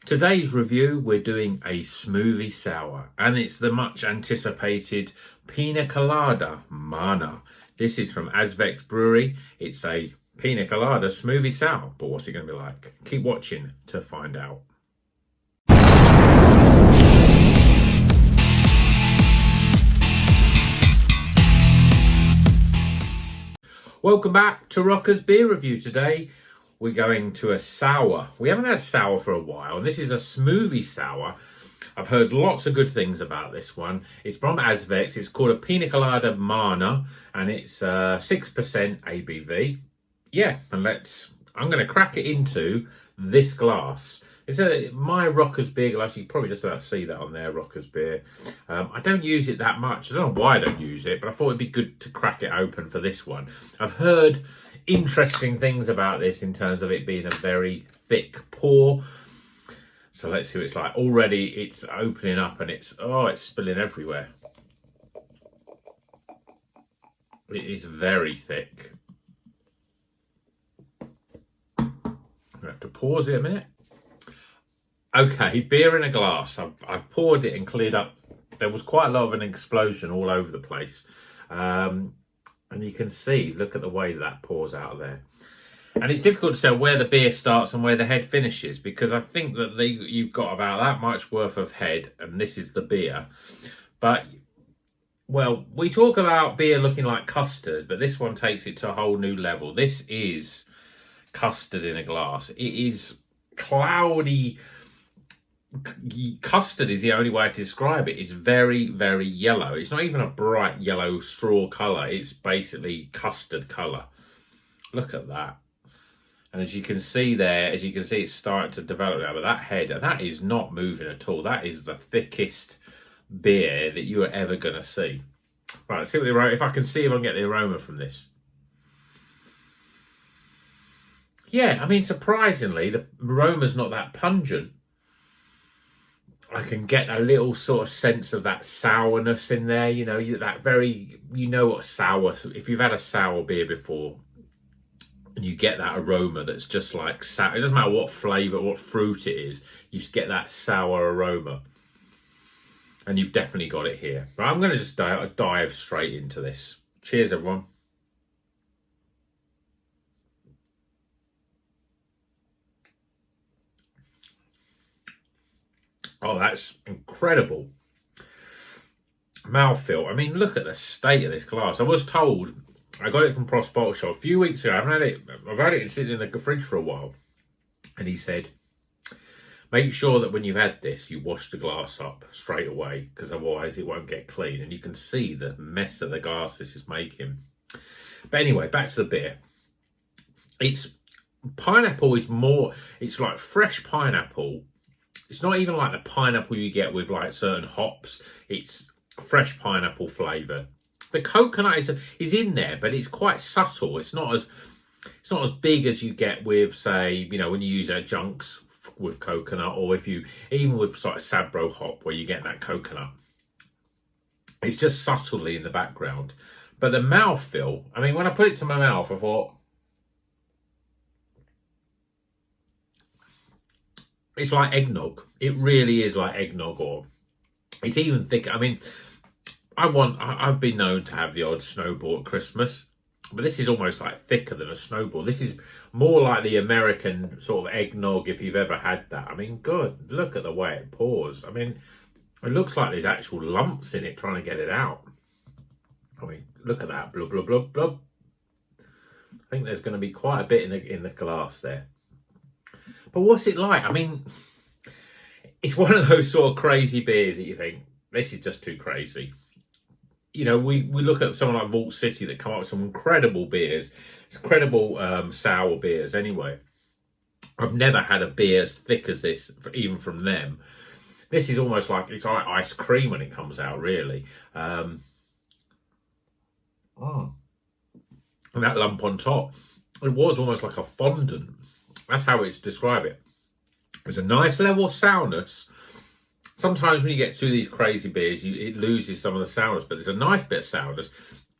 Today's review, we're doing a smoothie sour, and it's the much anticipated Pina Colada Mana. This is from Azvex Brewing. It's a Pina Colada smoothie sour, but what's it going to be like? Keep watching to find out. Welcome back to Rocker's Beer Review. Today we're going to a sour. We haven't had sour for a while, and this is a smoothie sour. I've heard lots of good things about this one. It's from Azvex. It's called a Pina Colada Mana, and it's 6% ABV. Yeah, and I'm going to crack it into this glass. It's my Rocker's Beer glass. You can probably just about see that on there, Rocker's Beer. I don't use it that much. I don't know why I don't use it, but I thought it'd be good to crack it open for this one. I've heard interesting things about this in terms of it being a very thick pour. So let's see what it's like. Already it's opening up and it's spilling everywhere. It is very thick. I'm gonna have to pause it a minute. Okay, beer in a glass. I've poured it and cleared up. There was quite a lot of an explosion all over the place. And you can see, look at the way that pours out of there. And it's difficult to tell where the beer starts and where the head finishes, because I think that you've got about that much worth of head, and this is the beer. But, well, we talk about beer looking like custard, but this one takes it to a whole new level. This is custard in a glass. It is cloudy. Custard is the only way to describe it. It's very, very yellow. It's not even a bright yellow straw colour. It's basically custard colour. Look at that. And as you can see there, it's starting to develop now. But that head, and that is not moving at all. That is the thickest beer that you are ever going to see. Right, let's see what the aroma, if I can see if I can get the aroma from this. Yeah, I mean, surprisingly, the aroma's not that pungent. I can get a little sort of sense of that sourness in there, you know, that very, you know what sour, if you've had a sour beer before, and you get that aroma that's just like sour, it doesn't matter what flavour, what fruit it is, you just get that sour aroma. And you've definitely got it here. Right, I'm going to just dive straight into this. Cheers, everyone. Oh, that's incredible. Mouthfeel. I mean, look at the state of this glass. I was told, I got it from Pross Bottle Shop a few weeks ago. I've had it sitting in the fridge for a while. And he said, make sure that when you've had this, you wash the glass up straight away, because otherwise it won't get clean. And you can see the mess that the glass this is making. But anyway, back to the beer. Pineapple is more, it's like fresh pineapple. It's not even like the pineapple you get with like certain hops. It's fresh pineapple flavour. The coconut is in there, but it's quite subtle. It's not as big as you get with, say, you know, when you use adjuncts with coconut, or even with sort of Sabro hop where you get that coconut. It's just subtly in the background. But the mouthfeel, I mean, when I put it to my mouth, I thought, it's like eggnog. It really is like eggnog, or it's even thicker. I mean, I've been known to have the odd snowball at Christmas, but this is almost like thicker than a snowball. This is more like the American sort of eggnog, if you've ever had that. I mean, good. Look at the way it pours. I mean, it looks like there's actual lumps in it trying to get it out. I mean, look at that. Blub, blub, blub, blub. I think there's going to be quite a bit in the glass there. But what's it like? I mean, it's one of those sort of crazy beers that you think, this is just too crazy. You know, we look at someone like Vault City that come up with some incredible beers. It's incredible sour beers anyway. I've never had a beer as thick as this, even from them. This is almost like, it's like ice cream when it comes out, really. And that lump on top, it was almost like a fondant. That's how it's described it. There's a nice level of sourness. Sometimes when you get through these crazy beers, it loses some of the sourness, but there's a nice bit of sourness.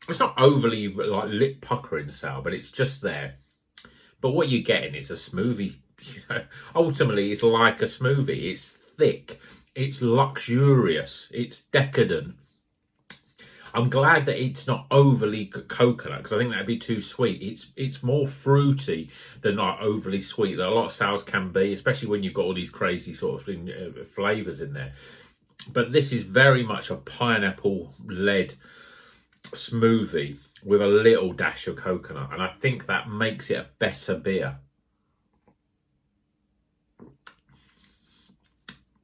It's not overly like lip puckering sour, but it's just there. But what you're getting is a smoothie ultimately it's like a smoothie. It's thick, it's luxurious, it's decadent. I'm glad that it's not overly coconut, because I think that'd be too sweet. It's more fruity than not overly sweet. That a lot of sours can be, especially when you've got all these crazy sort of flavours in there. But this is very much a pineapple-led smoothie with a little dash of coconut, and I think that makes it a better beer.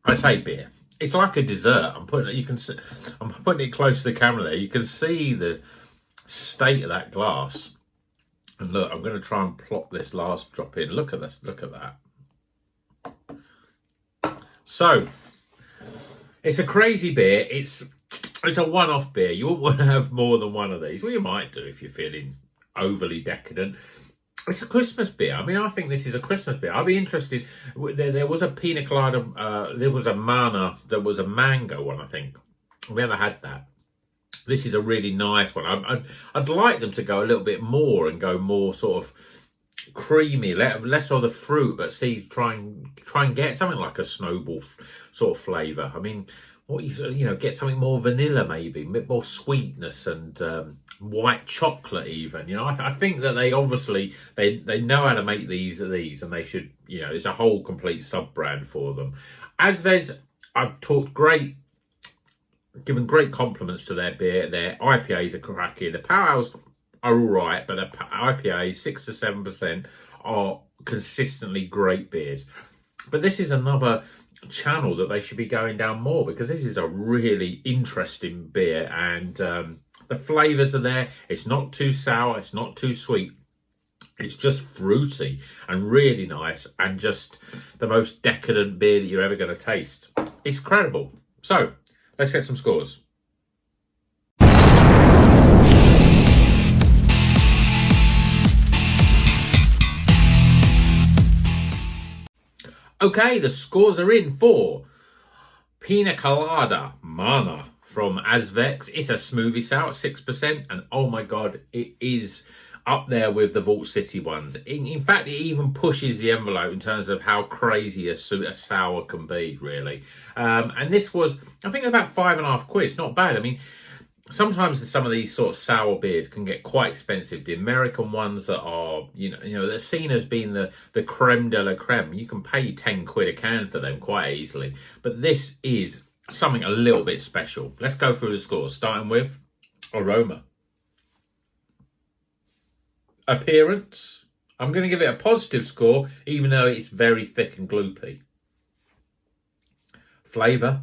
I say beer. It's like a dessert. I'm putting it close to the camera there. You can see the state of that glass. And look, I'm going to try and plop this last drop in. Look at this. Look at that. So, it's a crazy beer. It's a one-off beer. You won't want to have more than one of these. Well, you might do if you're feeling overly decadent. It's a Christmas beer. I mean, I think this is a Christmas beer. I'd be interested. There was a Pina Colada. There was a Mana. There was a mango one, I think. We never had that. This is a really nice one. I'd like them to go a little bit more and go more sort of creamy, less of the fruit, but try and get something like a snowball sort of flavour. I mean, get something more vanilla, maybe a bit more sweetness and white chocolate even. I think that they obviously they know how to make these and they should, it's a whole complete sub brand for them. Azvex, I've given great compliments to their beer. Their IPAs are cracking. The power ales are all right, but the IPAs 6 to 7% are consistently great beers. But this is another channel that they should be going down more, because this is a really interesting beer, and the flavours are there. It's not too sour, it's not too sweet. It's just fruity and really nice, and just the most decadent beer that you're ever going to taste. It's incredible. So, let's get some scores. Okay, the scores are in for Pina Colada Mana from Azvex. It's a smoothie sour, 6%, and oh my god, it is up there with the Vault City ones. In fact, it even pushes the envelope in terms of how crazy a sour can be, really. And this was, I think, about £5.50. It's not bad. I mean, sometimes some of these sort of sour beers can get quite expensive. The American ones that are, they're seen as being the creme de la creme. You can pay 10 quid a can for them quite easily. But this is something a little bit special. Let's go through the scores, starting with aroma. Appearance. I'm going to give it a positive score, even though it's very thick and gloopy. Flavour.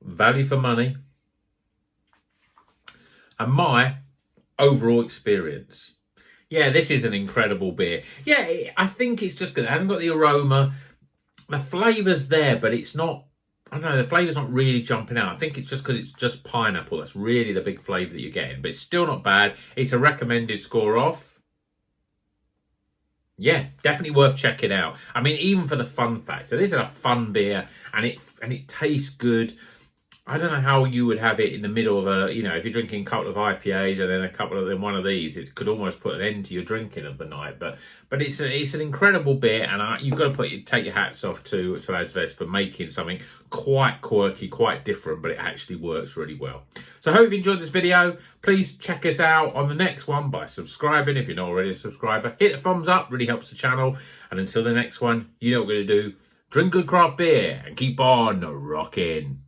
Value for money, and my overall experience. Yeah, this is an incredible beer. Yeah, I think it's just good. It hasn't got the aroma. The flavour's there, but it's not, I don't know, the flavour's not really jumping out. I think it's just because it's just pineapple. That's really the big flavour that you're getting. But it's still not bad. It's a recommended score off. Yeah, definitely worth checking out. I mean, even for the fun factor. This is a fun beer, and it tastes good. I don't know how you would have it in the middle of a, if you're drinking a couple of IPAs and then one of these, it could almost put an end to your drinking of the night. But it's an incredible beer, and you've got to take your hats off to Azvex for making something quite quirky, quite different, but it actually works really well. So I hope you enjoyed this video. Please check us out on the next one by subscribing if you're not already a subscriber. Hit the thumbs up, really helps the channel. And until the next one, you know what we're going to do. Drink good craft beer and keep on rocking.